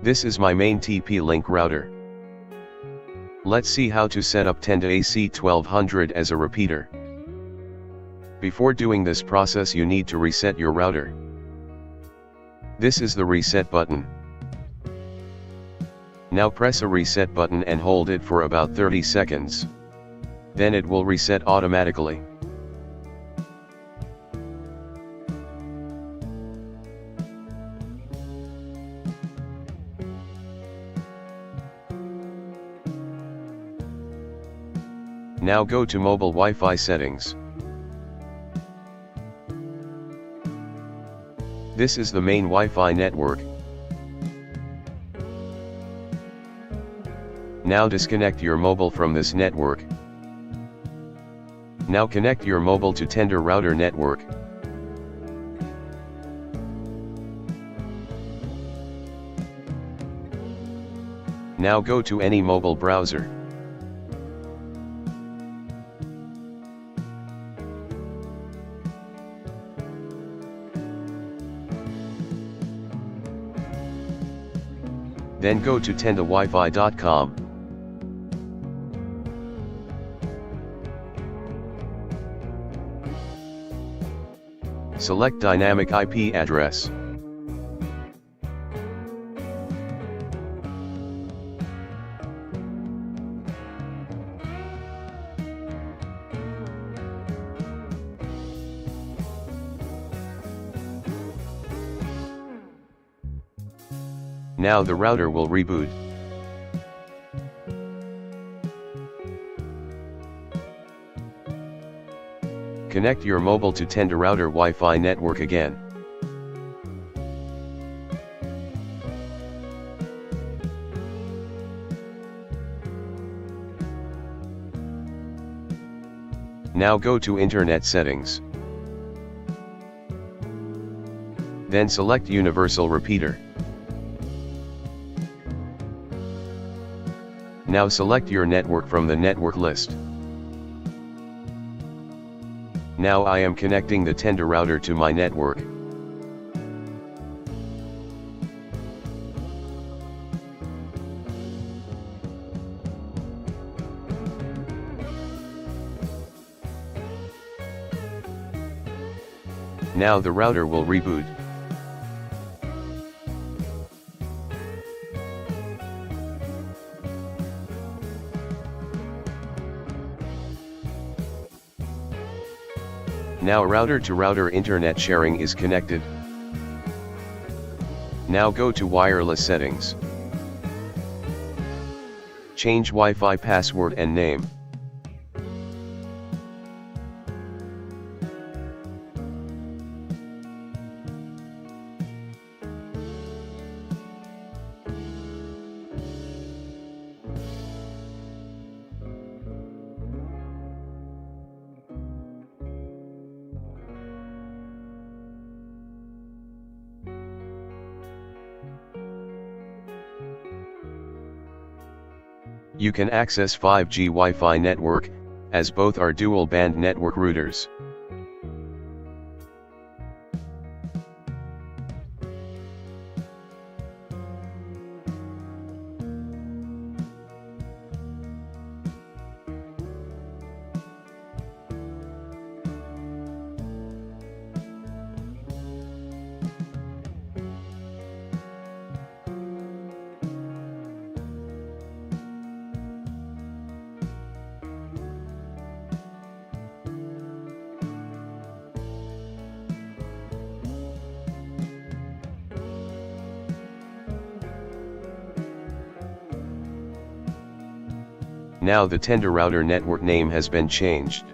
This is my main TP-Link router. Let's see how to set up Tenda AC1200 as a repeater. Before doing this process, you need to reset your router. This is the reset button. Now press a reset button and hold it for about 30 seconds. Then it will reset automatically. Now go to mobile Wi-Fi settings. This is the main Wi-Fi network. Now disconnect your mobile from this network. Now connect your mobile to Tenda router network. Now go to any mobile browser. Then go to tendawifi.com. Select dynamic IP address. Now the router will reboot. Connect your mobile to Tenda router Wi-Fi network again. Now go to Internet settings. Then select Universal Repeater. Now select your network from the network list. Now I am connecting the Tenda router to my network. Now the router will reboot. Now router to router internet sharing is connected. Now go to wireless settings. Change Wi-Fi password and name. You can access 5G Wi-Fi network, as both are dual-band network routers. Now the Tenda router network name has been changed.